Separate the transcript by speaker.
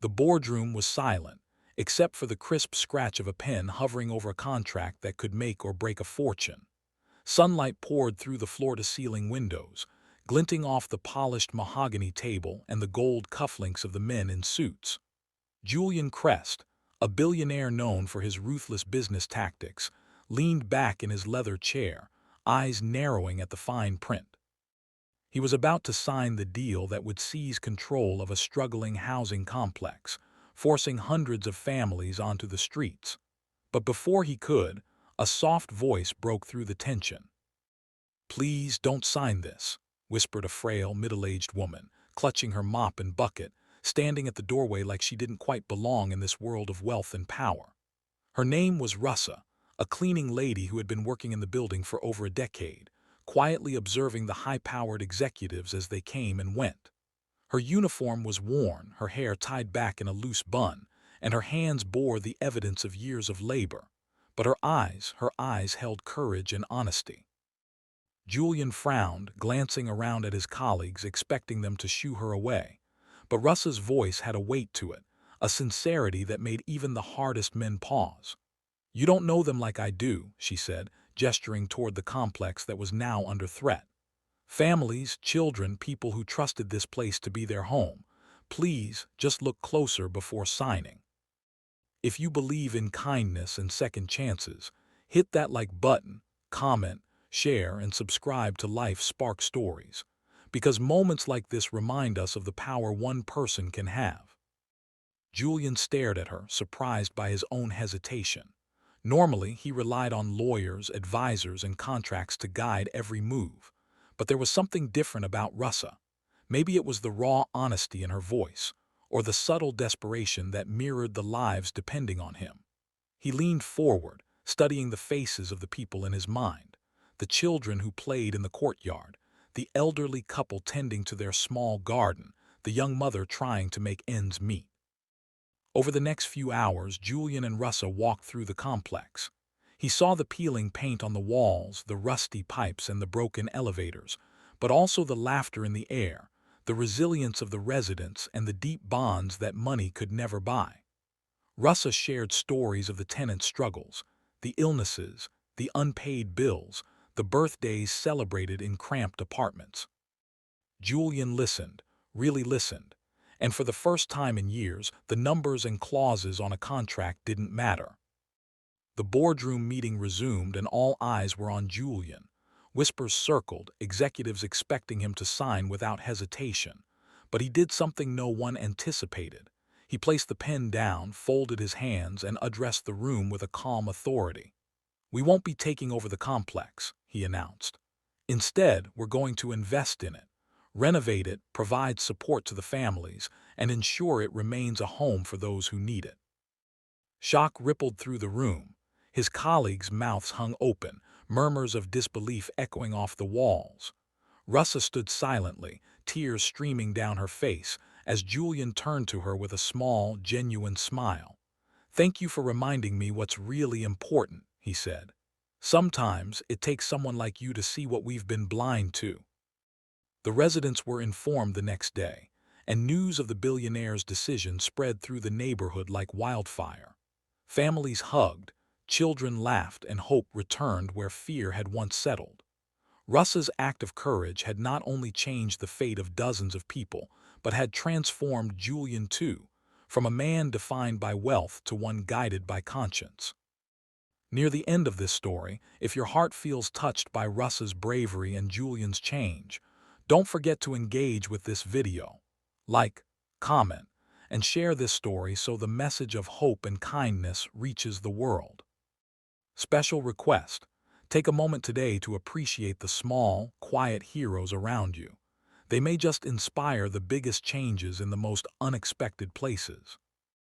Speaker 1: The boardroom was silent, except for the crisp scratch of a pen hovering over a contract that could make or break a fortune. Sunlight poured through the floor-to-ceiling windows, glinting off the polished mahogany table and the gold cufflinks of the men in suits. Julian Crest, a billionaire known for his ruthless business tactics, leaned back in his leather chair, eyes narrowing at the fine print. He was about to sign the deal that would seize control of a struggling housing complex, forcing hundreds of families onto the streets. But before he could, a soft voice broke through the tension. "Please don't sign this," whispered a frail, middle-aged woman, clutching her mop and bucket, standing at the doorway like she didn't quite belong in this world of wealth and power. Her name was Russa, a cleaning lady who had been working in the building for over a decade, quietly observing the high-powered executives as they came and went. Her uniform was worn, her hair tied back in a loose bun, and her hands bore the evidence of years of labor. But her eyes held courage and honesty. Julian frowned, glancing around at his colleagues, expecting them to shoo her away. But Russa's voice had a weight to it, a sincerity that made even the hardest men pause. "You don't know them like I do," she said, gesturing toward the complex that was now under threat. "Families, children, people who trusted this place to be their home. Please, just look closer before signing. If you believe in kindness and second chances, hit that like button, comment, share, and subscribe to Life Spark Stories. Because moments like this remind us of the power one person can have." Julian stared at her, surprised by his own hesitation. Normally, he relied on lawyers, advisors, and contracts to guide every move. But there was something different about Russa. Maybe it was the raw honesty in her voice, or the subtle desperation that mirrored the lives depending on him. He leaned forward, studying the faces of the people in his mind, the children who played in the courtyard, the elderly couple tending to their small garden, the young mother trying to make ends meet. Over the next few hours, Julian and Russa walked through the complex. He saw the peeling paint on the walls, the rusty pipes, and the broken elevators, but also the laughter in the air, the resilience of the residents, and the deep bonds that money could never buy. Russa shared stories of the tenants' struggles, the illnesses, the unpaid bills, the birthdays celebrated in cramped apartments. Julian listened, really listened, and for the first time in years, the numbers and clauses on a contract didn't matter. The boardroom meeting resumed and all eyes were on Julian. Whispers circled, executives expecting him to sign without hesitation. But he did something no one anticipated. He placed the pen down, folded his hands, and addressed the room with a calm authority. "We won't be taking over the complex," he announced. "Instead, we're going to invest in it, renovate it, provide support to the families, and ensure it remains a home for those who need it." Shock rippled through the room. His colleagues' mouths hung open, murmurs of disbelief echoing off the walls. Russa stood silently, tears streaming down her face, as Julian turned to her with a small, genuine smile. "Thank you for reminding me what's really important," he said. "Sometimes it takes someone like you to see what we've been blind to." The residents were informed the next day, and news of the billionaire's decision spread through the neighborhood like wildfire. Families hugged, children laughed, and hope returned where fear had once settled. Russ's act of courage had not only changed the fate of dozens of people, but had transformed Julian too, from a man defined by wealth to one guided by conscience. Near the end of this story, if your heart feels touched by Russ's bravery and Julian's change, don't forget to engage with this video. Like, comment, and share this story so the message of hope and kindness reaches the world. Special request: take a moment today to appreciate the small, quiet heroes around you. They may just inspire the biggest changes in the most unexpected places.